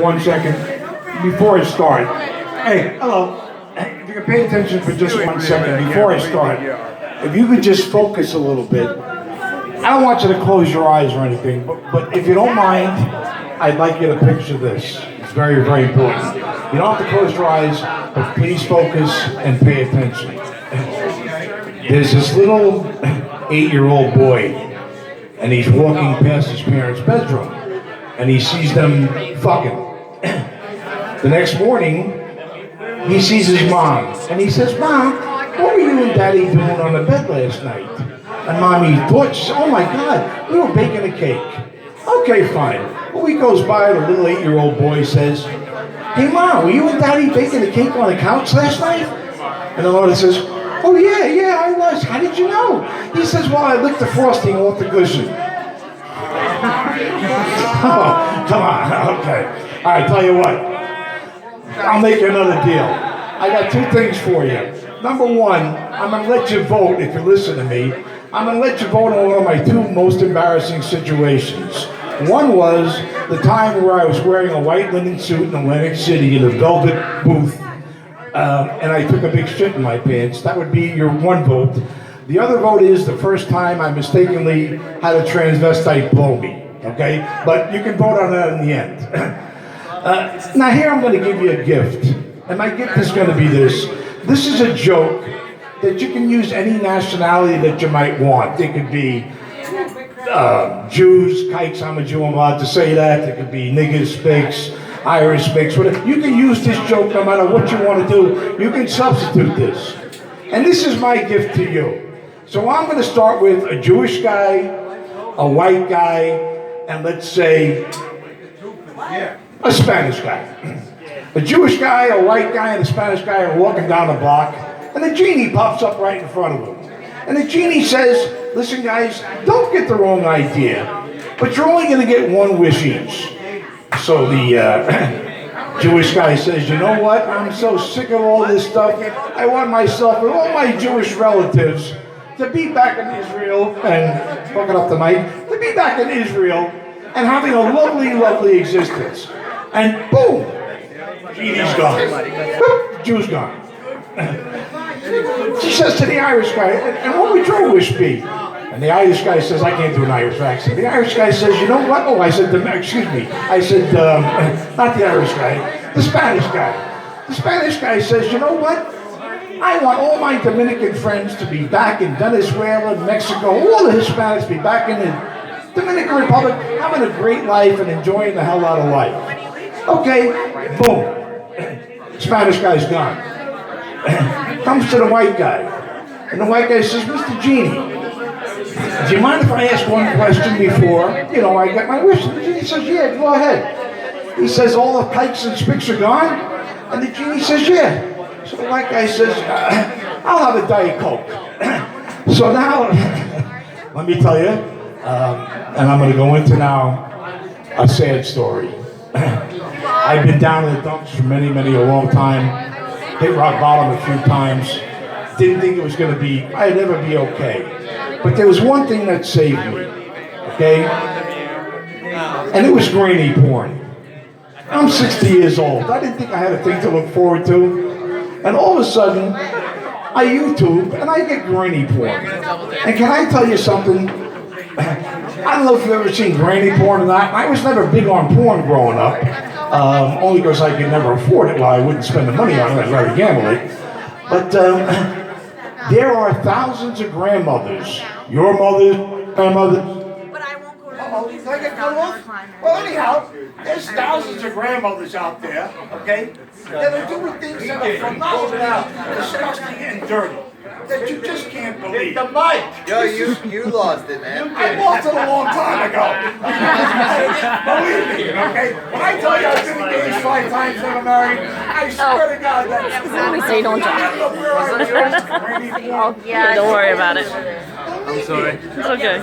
1 second before I start. Hey, hello. If you can pay attention for just 1 second before I start. If you could just focus a little bit. I don't want you to close your eyes or anything, but if you don't mind, I'd like you to picture this. It's very, very important. You don't have to close your eyes, but please focus and pay attention. There's this little 8-year-old boy, and he's walking past his parents' bedroom, and he sees them fucking. The next morning, he sees his mom, and he says, "Mom, what were you and Daddy doing on the bed last night?" And Mommy thought, she said, "Oh my God, we were baking a cake." Okay, fine. A week goes by, the little 8-year-old boy says, "Hey Mom, were you and Daddy baking a cake on the couch last night?" And the mother says, "Oh yeah, I was. How did you know?" He says, "Well, I licked the frosting off the cushion." Oh, come on, okay. All right, tell you what. I'll make you another deal. I got 2 things for you. Number 1, I'm going to let you vote if you listen to me. I'm going to let you vote on one of my 2 most embarrassing situations. One was the time where I was wearing a white linen suit in Atlantic City in a velvet booth, and I took a big shit in my pants. That would be your 1 vote. The other vote is the first time I mistakenly had a transvestite blow me, okay? But you can vote on that in the end. Now here I'm going to give you a gift, and my gift is going to be this. This is a joke that you can use any nationality that you might want. It could be Jews, kikes, I'm a Jew, I'm allowed to say that. It could be niggers, spigs, Irish spigs, whatever. You can use this joke no matter what you want to do. You can substitute this. And this is my gift to you. So I'm going to start with a Jewish guy, a white guy, and let's say a Spanish guy. A Jewish guy, a white guy, and a Spanish guy are walking down the block, and the genie pops up right in front of them. And the genie says, "Listen guys, don't get the wrong idea, but you're only going to get 1 wish each." So the Jewish guy says, "You know what? I'm so sick of all this stuff. I want myself and all my Jewish relatives to be back in Israel," and fucking up the mic, "to be back in Israel and having a lovely, lovely existence." And boom, genie's gone. Boop, Jew's gone. She says to the Irish guy, "And what would your wish be?" And the Irish guy says, "I can't do an Irish accent." The Irish guy says, "You know what?" Oh, I said, excuse me. I said, not the Irish guy, the Spanish guy. The Spanish guy says, "You know what? I want all my Dominican friends to be back in Venezuela, Mexico, all the Hispanics be back in the Dominican Republic, having a great life and enjoying the hell out of life." Okay, boom. Spanish guy's gone. Comes to the white guy. And the white guy says, "Mr. Genie, do you mind if I ask 1 question before, I get my wish?" And the genie says, "Yeah, go ahead." He says, "All the pikes and spics are gone?" And the genie says, "Yeah." So the white guy says, "I'll have a Diet Coke." So now, let me tell you, and I'm going to go into now a sad story. I've been down in the dumps for many, a long time. Hit rock bottom a few times. Didn't think it was going to be, I'd never be okay. But there was one thing that saved me, okay? And it was granny porn. I'm 60 years old. I didn't think I had a thing to look forward to. And all of a sudden, I YouTube and I get granny porn. And can I tell you something? I don't know if you've ever seen granny porn or not. I was never big on porn growing up. Only because I could never afford it. Well, I wouldn't spend the money on it. I'd rather gamble it. But there are thousands of grandmothers. Your mother, grandmother. But I won't go to Did I get cut off? Well, anyhow, there's thousands of grandmothers out there, okay, that are doing things that are phenomenal, disgusting, and dirty. That you just can't believe. The mic! Yo, you lost it, man. I lost it a long time ago. Believe me, okay? When I tell you I've been engaged 5 times and I'm married, I swear to God that's Let me say don't I don't know where I was raised. Yeah, don't worry about it. I'm sorry. It's okay.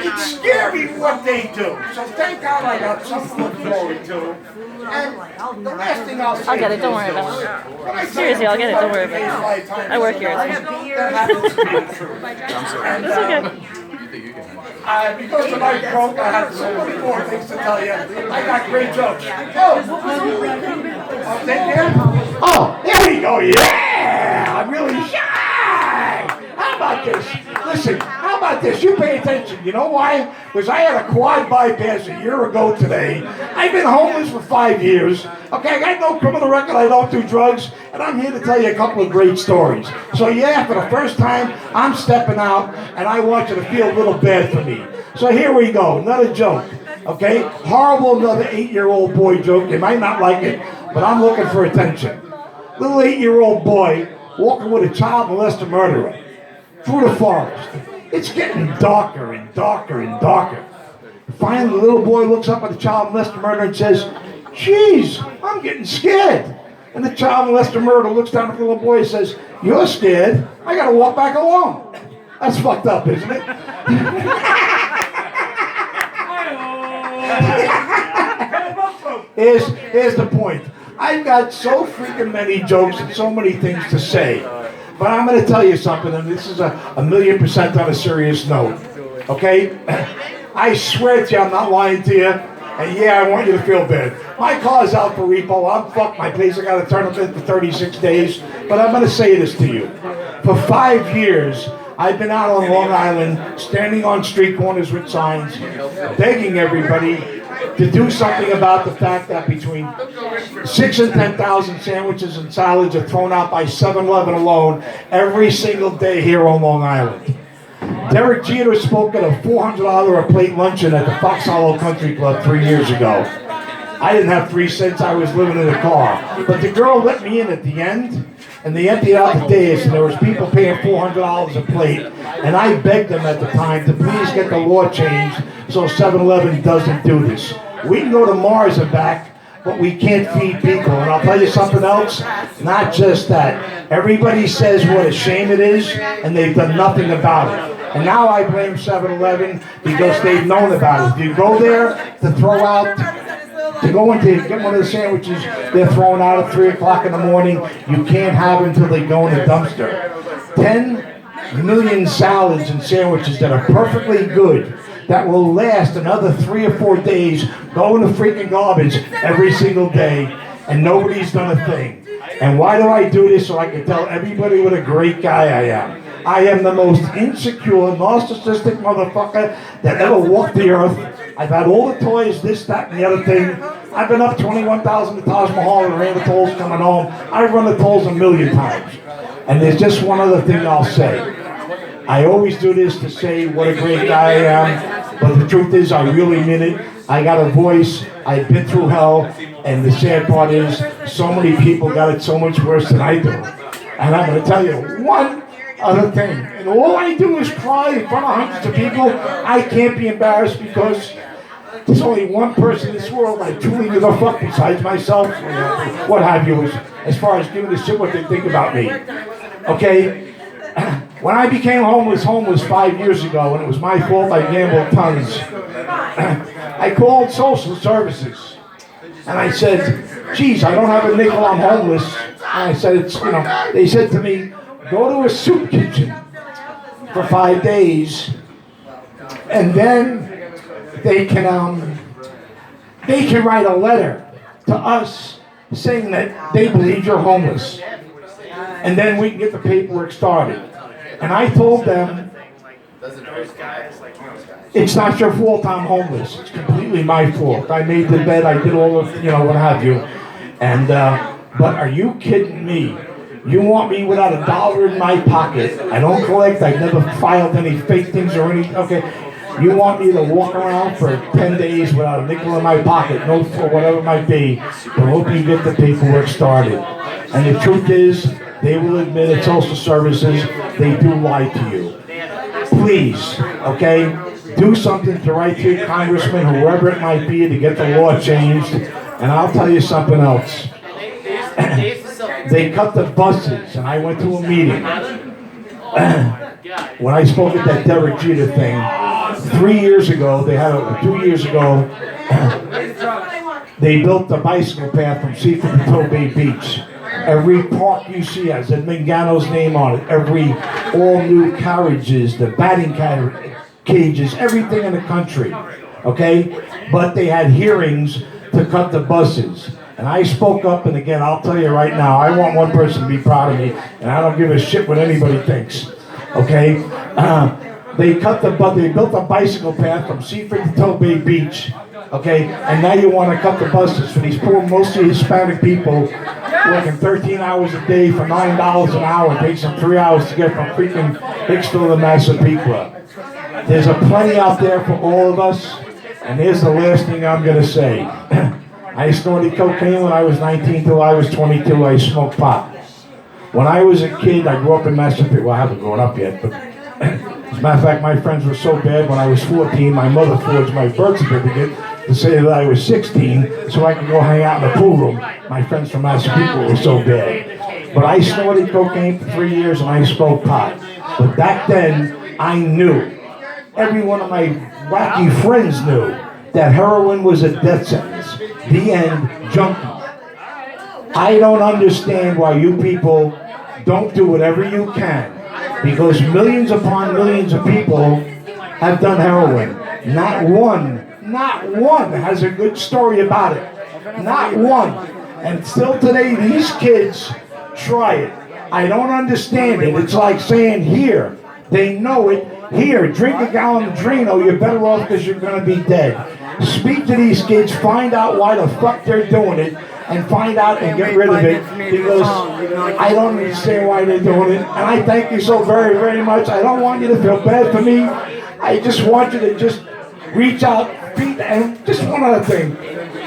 It's scary what they do. So thank God I got something to look forward to. And the last thing I'll say I'll get it, don't worry about it. Seriously, I'll get it, don't worry about it. I work here. That happens to be true. It's okay. You think you can? Because of my joke, I have so many more things to tell you. I got great jokes. Oh, there we go. Yeah, I'm really shy. How about this? Listen, how about this? You pay attention. You know why? Because I had a quad bypass a year ago today. I've been homeless for 5 years. Okay, I got no criminal record. I don't do drugs. And I'm here to tell you a couple of great stories. So yeah, for the first time, I'm stepping out, and I want you to feel a little bad for me. So here we go. Another joke. Okay? Horrible, another 8-year-old boy joke. You might not like it, but I'm looking for attention. Little 8-year-old boy walking with a child molester murderer through the forest. It's getting darker and darker and darker. Finally, the little boy looks up at the child molester murderer and says, "Geez, I'm getting scared." And the child molester murderer looks down at the little boy and says, "You're scared? I gotta walk back alone." That's fucked up, isn't it? Here's the point. I've got so freaking many jokes and so many things to say. But I'm going to tell you something, and this is a 1,000,000% on a serious note. Okay? I swear to you, I'm not lying to you. And yeah, I want you to feel bad. My car's out for repo. I'm fucked my place. I got to turn it in for 36 days. But I'm going to say this to you. For 5 years, I've been out on Long Island, standing on street corners with signs, begging everybody to do something about the fact that between 6,000 and 10,000 sandwiches and salads are thrown out by 7-Eleven alone every single day here on Long Island. Derek Jeter spoke at a $400 a plate luncheon at the Fox Hollow Country Club 3 years ago. I didn't have 3 cents, I was living in a car. But the girl let me in at the end, and they emptied out the dais, and there was people paying $400 a plate. And I begged them at the time to please get the law changed so 7-Eleven doesn't do this. We can go to Mars and back, but we can't feed people. And I'll tell you something else, not just that. Everybody says what a shame it is, and they've done nothing about it. And now I blame 7-Eleven because they've known about it. If you go there to throw out, to go in to get one of the sandwiches they're throwing out at 3 o'clock in the morning, you can't have them until they go in the dumpster. 10 million salads and sandwiches that are perfectly good, that will last another 3 or 4 days, go in the freaking garbage every single day, and nobody's done a thing. And why do I do this? So I can tell everybody what a great guy I am. I am the most insecure, narcissistic motherfucker that ever walked the earth. I've had all the toys, this, that, and the other thing. I've been up 21,000 to Taj Mahal and ran the tolls coming home. I've run the tolls 1,000,000 times. And there's just one other thing I'll say. I always do this to say what a great guy I am, but the truth is I really mean it. I got a voice, I've been through hell, and the sad part is so many people got it so much worse than I do. And I'm going to tell you one other thing. And all I do is cry in front of hundreds of people. I can't be embarrassed because there's only one person in this world I truly give a fuck besides myself, what have you, as far as giving a shit what they think about me. Okay? When I became homeless 5 years ago, and it was my fault, I gambled tons. I called social services, and I said, "Geez, I don't have a nickel, I'm homeless." And I said, they said to me, "Go to a soup kitchen for 5 days, and then they can write a letter to us saying that they believe you're homeless, and then we can get the paperwork started." And I told them, "It's not your fault I'm homeless. It's completely my fault. I made the bed, I did all of, what have you. And, but are you kidding me? You want me without $1 in my pocket? I don't collect, I've never filed any fake things or any, okay. You want me to walk around for 10 days without a nickel in my pocket, no, for whatever it might be, to hope you get the paperwork started." And the truth is, they will admit at social services, they do lie to you. Please, okay, do something to write to your congressman, whoever it might be, to get the law changed. And I'll tell you something else. They cut the buses, and I went to a meeting. When I spoke at that Derek Jeter thing, 3 years ago, 2 years ago, they built the bicycle path from Seaford to Tobay Beach. Every park you see has Ed Mangano's name on it. All new carriages, the batting carriage, cages, everything in the country, okay? But they had hearings to cut the buses. And I spoke up, and again, I'll tell you right now, I want one person to be proud of me, and I don't give a shit what anybody thinks, okay? They cut the bus, they built a bicycle path from Seaford to Tobay Beach, okay? And now you want to cut the buses for these poor, mostly Hispanic people working 13 hours a day for $9 an hour. It takes them 3 hours to get from freaking Hicksville to Massapequa. There's a plenty out there for all of us, and here's the last thing I'm going to say. I snorted cocaine when I was 19 till I was 22. I smoked pot. When I was a kid, I grew up in Massapequa. Well, I haven't grown up yet, but as a matter of fact, my friends were so bad when I was 14, my mother forged my birth certificate to say that I was 16 so I could go hang out in the pool room. My friends from Massapequa were so bad. But I snorted cocaine for 3 years and I smoked pot. But back then, I knew. Every one of my wacky friends knew that heroin was a death sentence. The end, junkie. I don't understand why you people don't do whatever you can, because millions upon millions of people have done heroin. Not one has a good story about it. Not one. And still today, these kids try it. I don't understand it. It's like saying, here, they know it. Here, drink a gallon of Drano, you're better off because you're going to be dead. Speak to these kids, find out why the fuck they're doing it, and find out and get rid of it, because I don't understand why they're doing it. And I thank you so very, very much. I don't want you to feel bad for me. I just want you to just reach out, and just one other thing.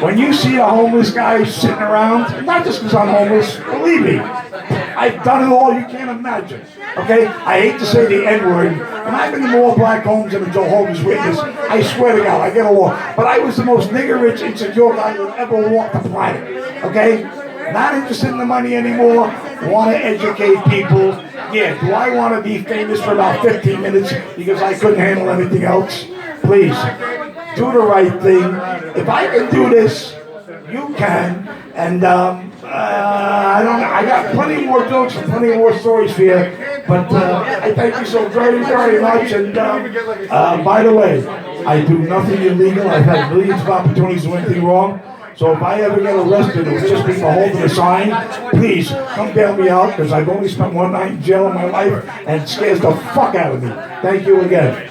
When you see a homeless guy sitting around, not just because I'm homeless, believe me, I've done it all you can't imagine. Okay? I hate to say the N-word, and I've been to more black homes than a Jehovah's Witness. I swear to God, I get along. But I was the most nigger-rich, insecure guy who ever walked the planet. Okay? Not interested in the money anymore. Want to educate people. Yeah, do I want to be famous for about 15 minutes because I couldn't handle anything else? Please, do the right thing. If I can do this, you can. And I got plenty more jokes and plenty more stories for you. But I thank you so very, very much. And by the way, I do nothing illegal. I've had millions of opportunities to do anything wrong. So if I ever get arrested, it was just people holding a sign. Please come bail me out, because I've only spent one night in jail in my life, and it scares the fuck out of me. Thank you again.